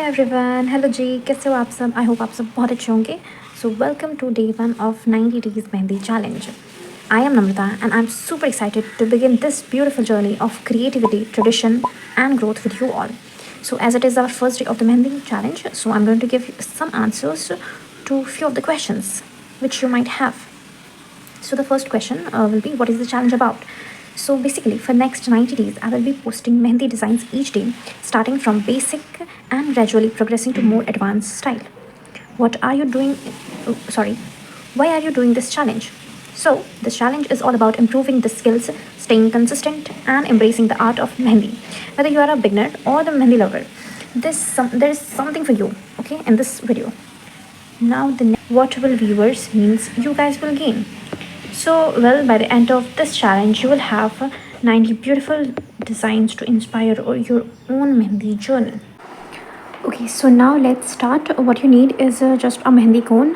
Hi everyone, hello जी, कैसे हो आप सब? आई होप आप सब बहुत अच्छे होंगे. So welcome to day 1 of 90 days mehndi challenge. I am Namrata and I'm super excited to begin this beautiful journey of creativity, tradition and growth with you all. So as it is our first day of the Mehendi challenge, so I'm going to give some answers to few of the questions which you might have. So the first question will be, what is the challenge about? So basically for next 90 days, I will be posting Mehendi designs each day, starting from basic and gradually progressing to more advanced style. What are you doing? Why are you doing this challenge? So this challenge is all about improving the skills, staying consistent and embracing the art of Mehendi. Whether you are a beginner or the Mehendi lover, there is something for you, okay, in this video. Now what will viewers means you guys will gain. So, well, by the end of this challenge, you will have 90 beautiful designs to inspire your own Mehendi journey. Okay, so now let's start. What you need is just a Mehendi cone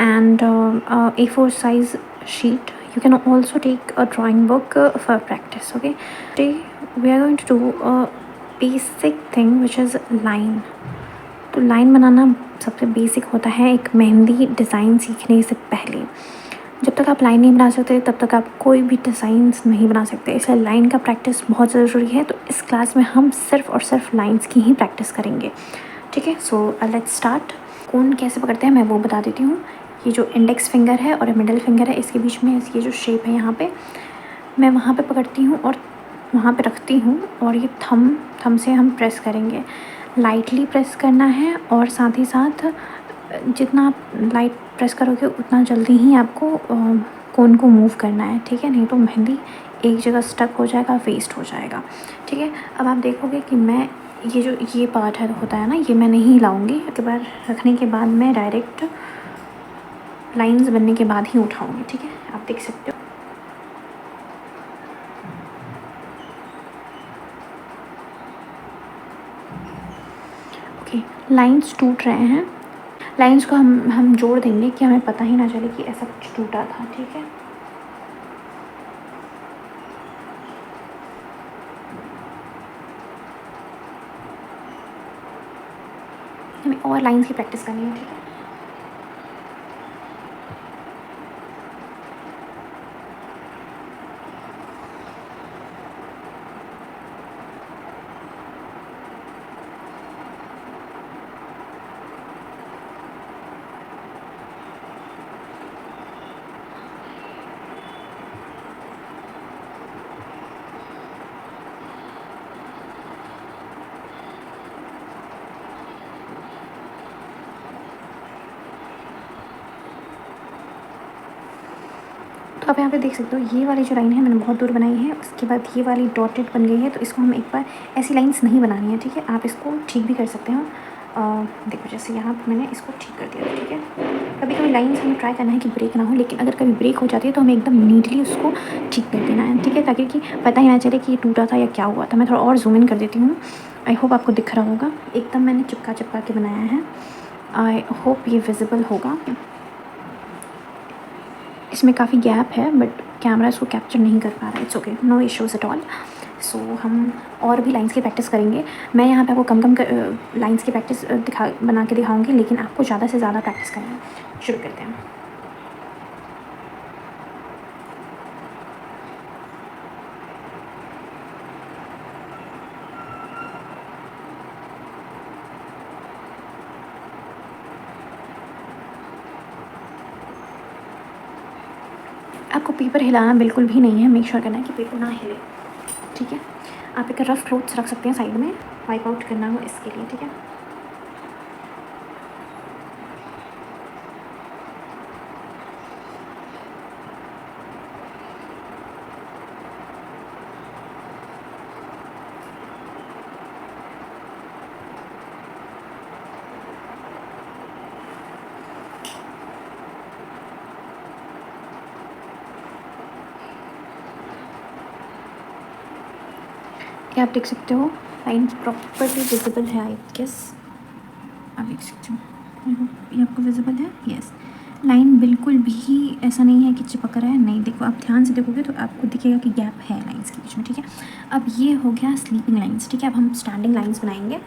and a A4 size sheet. You can also take a drawing book for practice, okay? Today, we are going to do a basic thing which is line. तो line बनाना सबसे basic होता है एक mehndi design सीखने से पहले. जब तक आप लाइन नहीं बना सकते तब तक आप कोई भी डिज़ाइंस नहीं बना सकते, इसलिए लाइन का प्रैक्टिस बहुत ज़रूरी है. तो इस क्लास में हम सिर्फ और सिर्फ लाइंस की ही प्रैक्टिस करेंगे, ठीक है. So let's start. कोन कैसे पकड़ते हैं मैं वो बता देती हूँ. ये जो इंडेक्स फिंगर है और मिडिल फिंगर है, इसके बीच में ये जो शेप है यहाँ पे, मैं वहाँ पे पकड़ती हूँ और वहाँ पे रखती हूँ और ये थम से हम प्रेस करेंगे. लाइटली प्रेस करना है और साथ ही साथ जितना आप लाइट प्रेस करोगे उतना जल्दी ही आपको कोन को मूव करना है, ठीक है. नहीं तो मेहंदी एक जगह स्टक हो जाएगा, वेस्ट हो जाएगा, ठीक है. अब आप देखोगे कि मैं ये पार्ट है होता है ना, ये मैं नहीं हिलाऊंगी. एक बार रखने के बाद मैं डायरेक्ट लाइंस बनने के बाद ही उठाऊंगी, ठीक है. आप देख सकते हो. ओके, लाइंस टूट रहे हैं. लाइंस को हम जोड़ देंगे कि हमें पता ही ना चले कि ऐसा कुछ टूटा था, ठीक है. हमें और लाइंस की प्रैक्टिस करनी है, ठीक है. तो आप यहाँ पे देख सकते हो, ये वाली जो लाइन है मैंने बहुत दूर बनाई है. उसके बाद ये वाली डॉटेड बन गई है, तो इसको हम एक बार ऐसी लाइंस नहीं बनानी है, ठीक है. आप इसको ठीक भी कर सकते हो. देखो जैसे यहाँ पर मैंने इसको ठीक कर दिया, ठीक है. कभी कभी लाइंस हमें ट्राई करना है कि ब्रेक ना हो, लेकिन अगर कभी ब्रेक हो जाती है तो हमें एकदम नीटली उसको ठीक कर देना है, ठीक है, ताकि कि पता ही ना चले कि ये टूटा था या क्या हुआ था. मैं थोड़ा और जूम इन कर देती हूँ. आई होप आपको दिख रहा होगा. एकदम मैंने चिपका के बनाया है. आई होप ये विजिबल होगा. इसमें काफ़ी गैप है बट कैमरा इसको कैप्चर नहीं कर पा रहा है. It's okay, no issues at all. So हम और भी लाइंस की प्रैक्टिस करेंगे. मैं यहाँ पे आपको कम लाइंस की प्रैक्टिस बना के दिखाऊंगी, लेकिन आपको ज़्यादा से ज़्यादा प्रैक्टिस करना है. शुरू करते हैं. आपको पेपर हिलाना बिल्कुल भी नहीं है. मेक श्योर करना है कि पेपर ना हिले, ठीक है. आप एक रफ क्लोथ्स रख सकते हैं साइड में, वाइप आउट करना हो इसके लिए, ठीक है. क्या आप देख सकते हो, लाइन प्रॉपर्ली विजिबल है. आई गेस आप देख सकते हो. ये आपको विजिबल है. यस, लाइन बिल्कुल भी ऐसा नहीं है कि चिपक रहा है, नहीं. देखो, आप ध्यान से देखोगे तो आपको दिखेगा कि गैप है लाइंस के बीच में, ठीक है. अब ये हो गया स्लीपिंग लाइंस, ठीक है. अब हम स्टैंडिंग लाइंस बनाएंगे.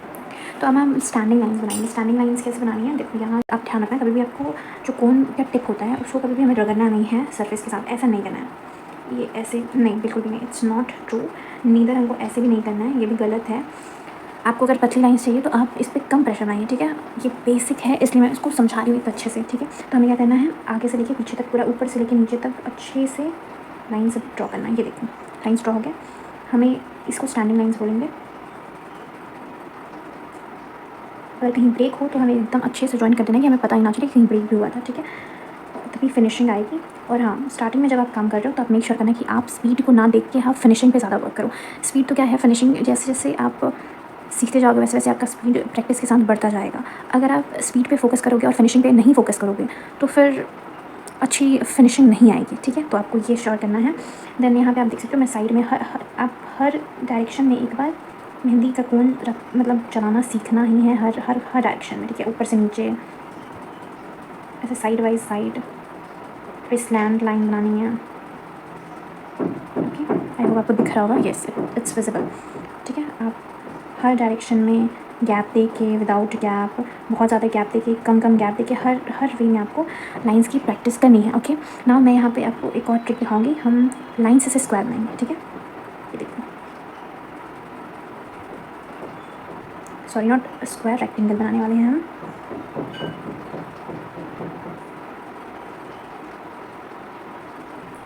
तो अब हम स्टैंडिंग लाइन्स बनाएंगे। स्टैंडिंग लाइन्स कैसे बनानी है, देखो यहाँ आप ध्यान रखना, कभी भी आपको जो कोन का टिप होता है उसको कभी भी हमें रगड़ना नहीं है सरफेस के साथ, ऐसा नहीं करना है। ये ऐसे नहीं, बिल्कुल भी नहीं, इट्स नॉट ट्रू। नीदर हमको ऐसे भी नहीं करना है, ये भी गलत है। आपको अगर पतली लाइन्स चाहिए तो आप इस पर कम प्रेशर बनाइए, ठीक है। ये बेसिक है इसलिए मैं इसको समझा रही हूँ एक अच्छे से, ठीक है। तो हमें क्या करना है, आगे से लेके पीछे तक पूरा ऊपर से लेके नीचे तक अच्छे से लाइन्स ड्रॉ करना है। ये देखो लाइन्स ड्रॉ हो गया, हमें इसको स्टैंडिंग लाइन्स बोलेंगे। अगर कहीं ब्रेक हो तो हमें एकदम अच्छे से जॉइन कर देना है कि हमें पता ही ना चले कहीं ब्रेक भी हुआ था, ठीक है। तभी फिनिशिंग आएगी। और हाँ, स्टार्टिंग में जब आप काम कर रहे हो तो आप मेक श्योर करना कि आप स्पीड को ना देख के आप फिनिशिंग पे ज़्यादा वर्क करो। स्पीड तो क्या है, फिनिशिंग जैसे जैसे आप सीखते जाओगे वैसे वैसे आपका स्पीड प्रैक्टिस के साथ बढ़ता जाएगा। अगर आप स्पीड पे फोकस करोगे और फिनिशिंग पे नहीं फोकस करोगे तो फिर अच्छी फिनिशिंग नहीं आएगी, ठीक है। तो आपको ये श्योर करना है। देन यहाँ पे आप देख सकते हो मैं साइड में आप हर डायरेक्शन में एक बार मेहंदी का कोन मतलब चलाना सीखना ही है, हर हर हर डायरेक्शन में, ठीक है। ऊपर से नीचे ऐसे साइड वाइज साइड पे स्लैंट लाइन बनानी है। ओके, आई होप आपको दिख रहा होगा, येस इट्स विजिबल, ठीक है। आप हर डायरेक्शन में गैप दे के, विदाउट गैप, बहुत ज़्यादा गैप दे के, कम कम गैप दे के, हर हर वे में आपको लाइंस की प्रैक्टिस करनी है। ओके, नाउ मैं यहाँ पे आपको एक और ट्रिक दिखाऊंगी। हम लाइंस से स्क्वायर बनाएंगे, ठीक है। ये देखो, सॉरी नॉट स्क्वायर, रेक्टेंगल बनाने वाले हैं हम।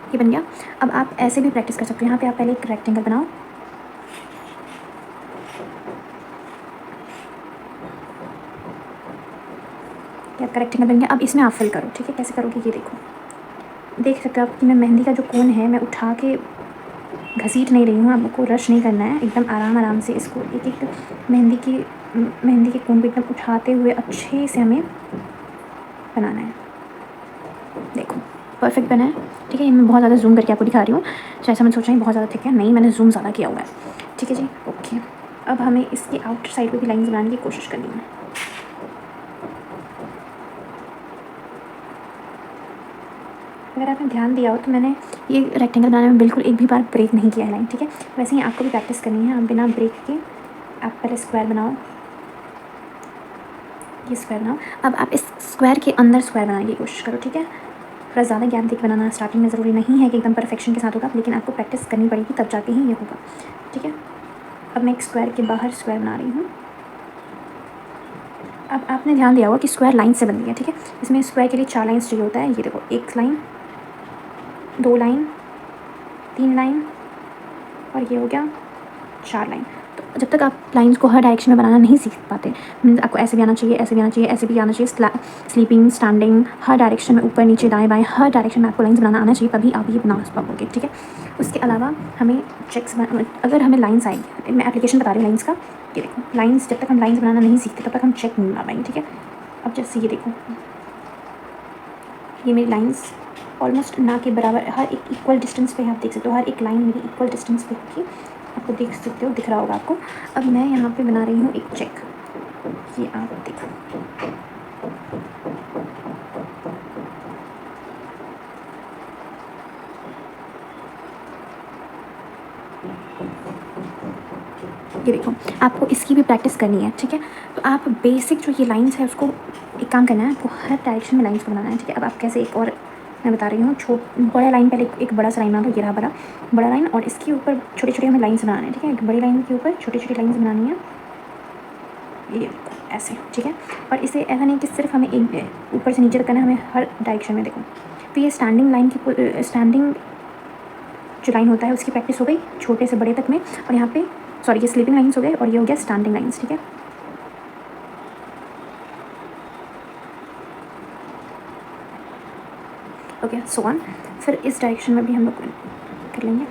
ये बन गया। अब आप ऐसे भी प्रैक्टिस कर सकते हो। यहाँ पे आप पहले एक रेक्टेंगल बनाओ, ये आपका रेक्टेंगल बन गया। अब इसमें आप फिल करो, ठीक है। कैसे करोगे ये देखो, देख सकते हो आप कि मैं मेहंदी का जो कोन है मैं उठा के घसीट नहीं रही हूँ। आपको रश नहीं करना है, एकदम आराम आराम से इसको एक एक मेहंदी के कोन को एकदम उठाते हुए अच्छे से हमें बनाना है। देखो परफेक्ट बना है, ठीक है। ये मैं बहुत ज़्यादा जूम करके आपको दिखा रही हूँ, शायद समझ सोच रहे हैं बहुत ज़्यादा थिक है, नहीं मैंने जूम ज़्यादा किया हुआ है, ठीक है जी। ओके, अब हमें इसके आउटर साइड पे भी लाइंस बनाने की कोशिश करनी है। अगर आपने ध्यान दिया हो तो मैंने ये रेक्टेंगल बनाने में बिल्कुल एक भी बार ब्रेक नहीं किया है लाइन, ठीक है। वैसे ही आपको भी प्रैक्टिस करनी है। आप बिना ब्रेक के आप पहले स्क्वायर बनाओ, ये स्क्वायर बनाओ। अब आप इस स्क्वायर के अंदर स्क्वायर बनाने की कोशिश करो, ठीक है। थोड़ा ज़्यादा गैप देख बनाना स्टार्टिंग में ज़रूरी नहीं है कि एकदम परफेक्शन के साथ होगा, लेकिन आपको प्रैक्टिस करनी पड़ेगी तब जाके ही ये होगा, ठीक है। अब मैं एक स्क्वायर के बाहर स्क्वायर बना रही हूँ। अब आपने ध्यान दिया होगा कि स्क्वायर लाइन से बनती है, ठीक है। इसमें स्क्वायर के लिए 4 लाइन्स चाहिए होता है। ये देखो, एक लाइन, 2 लाइन, 3 लाइन और ये हो गया 4 लाइन। तो जब तक आप लाइंस को हर डायरेक्शन में बनाना नहीं सीख पाते, आपको ऐसे भी आना चाहिए, ऐसे भी आना चाहिए, ऐसे भी आना चाहिए, स्लीपिंग, स्टैंडिंग, हर डायरेक्शन में, ऊपर नीचे दाएं बाएं, हर डायरेक्शन में आपको लाइंस बनाना आना चाहिए, तभी आप ये बना पाओगे, ठीक है। उसके अलावा हमें चेक्स, अगर हमें लाइन्स आएंगी, मैं एप्लीकेशन बता रही हूँ लाइन्स का। ये देखो, लाइन्स जब तक हम लाइन्स बनाना नहीं सीखते तब तक हम चेक नहीं बना पाएंगे, ठीक है। अब जैसे ये देखो, ये मेरी लाइन्स ऑलमोस्ट ना के बराबर, हर एक इक्वल डिस्टेंस पे आप देख सकते हो, हर एक लाइन मेरी इक्वल डिस्टेंस पे होगी, आपको देख सकते हो, दिख रहा होगा आपको। अब मैं यहाँ पे बना रही हूँ एक चेक, ये आप देखो, ये देखो, आपको इसकी भी प्रैक्टिस करनी है, ठीक है। तो आप बेसिक जो ये लाइंस है उसको एक काम करना है, आपको हर डायरेक्शन में लाइंस को बनाना है, ठीक है। अब आप कैसे, एक और मैं बता रही हूँ, बड़ा लाइन, पहले एक बड़ा सा लाइन बना दो, ये रहा बड़ा लाइन, और इसके ऊपर छोटे छोटे हमें लाइन्स बनाना है, ठीक है। एक बड़ी लाइन के ऊपर छोटी छोटी लाइन्स बनानी है, ये ऐसे, ठीक है। और इसे ऐसा नहीं कि सिर्फ हमें एक ऊपर से नीचे तक करना है, हमें हर डायरेक्शन में। देखो, तो ये स्टैंडिंग लाइन की, स्टैंडिंग जो लाइन होता है उसकी प्रैक्टिस हो गई छोटे से बड़े तक में। और यहाँ पे सॉरी, ये स्लीपिंग लाइन्स हो गए और ये हो गया स्टैंडिंग लाइन्स, ठीक है। Okay, so on. फिर इस डायरेक्शन में भी हम लोग कर लेंगे।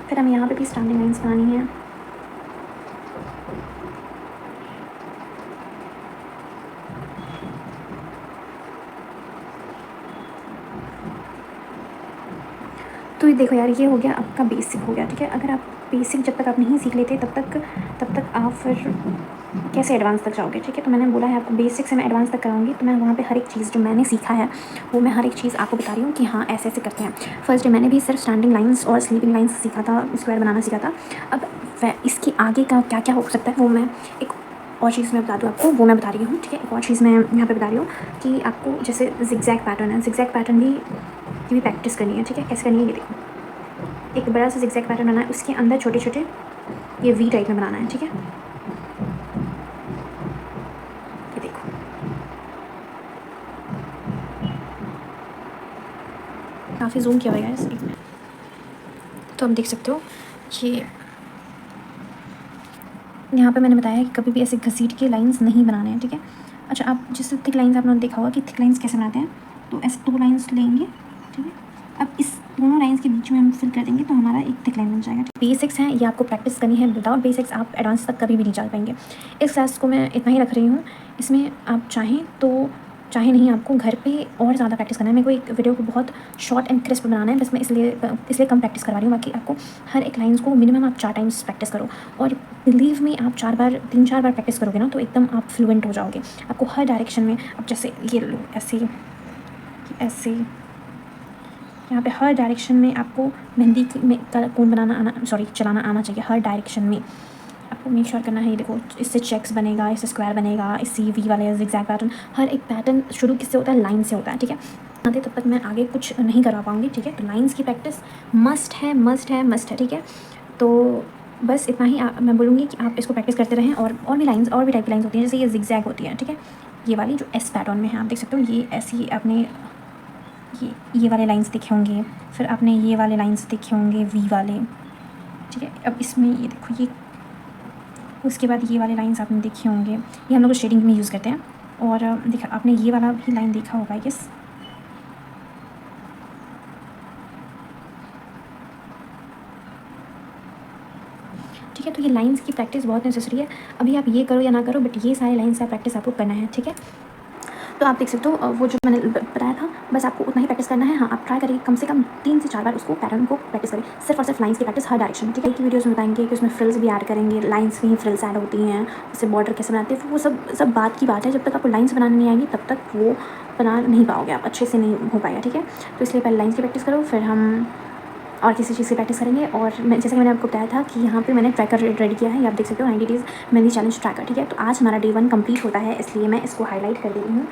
फिर हमें यहाँ पे भी स्टैंडिंग लाइन्स बनानी है। तो देखो यार, ये हो गया आपका बेसिक हो गया, ठीक है। अगर आप बेसिक जब तक आप नहीं सीख लेते तब तक आप फिर कैसे एडवांस तक जाओगे, ठीक है। तो मैंने बोला है आपको बेसिक से मैं एडवांस तक कराऊंगी, तो मैं वहाँ पे हर एक चीज़ जो मैंने सीखा है वो मैं हर एक चीज़ आपको बता रही हूँ कि हाँ ऐसे ऐसे करते हैं। फर्स्ट डे मैंने भी सिर्फ स्टैंडिंग लाइन्स और स्लीपिंग लाइन्स सीखा था, स्क्वायर बनाना सीखा था। अब इसके आगे का क्या क्या हो सकता है वो मैं एक और चीज़ मैं बता दूँ आपको, वो मैं बता रही हूँ, ठीक है। एक और चीज़ मैं यहाँ पे बता रही हूँ कि आपको जैसे जिगजैग पैटर्न है, जिगजैग पैटर्न भी की भी प्रैक्टिस करनी है, ठीक है। कैसे करनी है ये देखो, एक बड़ा सा जिगजैग पैटर्न बनाना है, उसके अंदर छोटे छोटे ये वी टाइप में बनाना है, ठीक है। ये देखो, काफ़ी जूम किया हुआ है इस एक, तो आप देख सकते हो ये यहाँ पे मैंने बताया है कि कभी भी ऐसे घसीट के लाइंस नहीं बनाने हैं, ठीक है। अच्छा, आप जैसे थिक लाइंस आपने देखा होगा कि थिक लाइंस कैसे बनाते हैं, तो ऐसे 2 लाइंस लेंगे, ठीक है। अब इस दोनों लाइंस के बीच में हम फिल कर देंगे तो हमारा एक थिक लाइन बन जाएगा। बेसिक्स हैं, ये आपको प्रैक्टिस करनी है, विदाउट बेसिक्स आप एडवांस तक कभी भी नहीं जा पाएंगे। इस क्लास को मैं इतना ही रख रही हूँ, इसमें आप चाहें तो चाहे नहीं, आपको घर पे और ज़्यादा प्रैक्टिस करना है। मेरे को एक वीडियो को बहुत शॉर्ट एंड क्रिस्प बनाना है, बस मैं इसलिए कम प्रैक्टिस करवा रही हूँ। बाकी आपको हर एक लाइन्स को मिनिमम आप 4 टाइम्स प्रैक्टिस करो, और बिलीव में आप 3-4 बार प्रैक्टिस करोगे ना तो एकदम आप फ्लुएंट हो जाओगे। आपको हर डायरेक्शन में, अब जैसे ये लो ऐसे ऐसे, यहाँ पे हर डायरेक्शन में आपको मेहंदी में का कोन चलाना आना चाहिए। हर डायरेक्शन में आपको मेक श्योर करना है। ये देखो, इससे चेक्स बनेगा, इससे स्क्वायर बनेगा, इससे वी वाले जिगजैग पैटर्न। हर एक पैटर्न शुरू किससे होता है? लाइन से होता है, ठीक है। आते तब तक मैं आगे कुछ नहीं करवा पाऊँगी, ठीक है। तो लाइन्स की प्रैक्टिस मस्ट है, ठीक है। तो बस इतना ही मैं बोलूँगी कि आप इसको प्रैक्टिस करते रहें। और भी लाइन्स, और भी टाइप की लाइन्स होती हैं, जैसे ये जिगजैग होती है, ठीक है। ये वाली जो एस पैटर्न में है, आप देख सकते हो, ये ऐसी आपने ये वाले लाइन्स देखे होंगे, फिर आपने ये वाले लाइन्स देखे होंगे वी वाले, ठीक है। अब इसमें ये देखो, ये उसके बाद ये वाले लाइन्स आपने देखे होंगे, ये हम लोग शेडिंग में यूज़ करते हैं। और देखा आपने ये वाला भी लाइन देखा होगा, यस। ठीक है, तो ये लाइन्स की प्रैक्टिस बहुत नेसेसरी है। अभी आप ये करो या ना करो, बट ये सारे लाइन्स का प्रैक्टिस आपको करना है, ठीक है। तो आप देख सकते हो वो जो मैंने बताया था, बस आपको उतना ही प्रैक्टिस करना है। हाँ, आप ट्राई करिए कम से कम 3 से 4 बार उसको पैटर्न को प्रैक्टिस करें, सिर्फ और सिर्फ लाइन्स की प्रैक्टिस हर डायरेक्शन, ठीक है। की वीडियोस में बताएंगे कि उसमें फ्रिल्स भी ऐड करेंगे, लाइन्स में ही फ्रिल्स ऐड होती हैं, उससे बॉर्डर कैसे बनाते हैं, वो सब बात की बात है। जब तक आपको लाइन्स बनाने नहीं आएंगी तब तक वो बना नहीं पाओगे आप, अच्छे से नहीं हो पाएगा, ठीक है। तो इसलिए पहले लाइन्स की प्रैक्टिस करो, फिर हम और किसी चीज़ की प्रैक्टिस करेंगे। और मैं जैसे कि मैंने आपको बताया था कि यहाँ पे मैंने ट्रैकर रेडी किया है, ये आप देख सकते हो, 90 डेज़ मेहंदी चैलेंज ट्रैकर, ठीक है। तो आज हमारा डे 1 कंप्लीट होता है, इसलिए मैं इसको हाईलाइट कर दे रही हूँ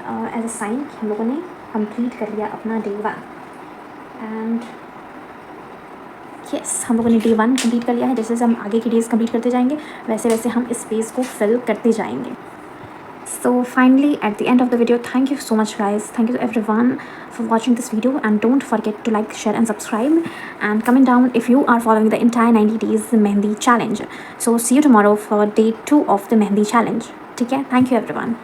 एज अ साइन कि हम लोगों ने कंप्लीट कर लिया अपना डे 1। एंड यस, हम लोगों ने डे 1 कंप्लीट कर लिया है। जैसे जैसे हम आगे की डेज़ कंप्लीट करते जाएंगे वैसे वैसे हम इस पेज को फिल करते जाएंगे। So finally, at the end of the video, thank you so much guys, thank you to everyone for watching this video, and don't forget to like, share and subscribe, and comment down if you are following the entire 90 days Mehendi challenge. So see you tomorrow for day 2 of the Mehendi challenge. ठीक है, thank you everyone.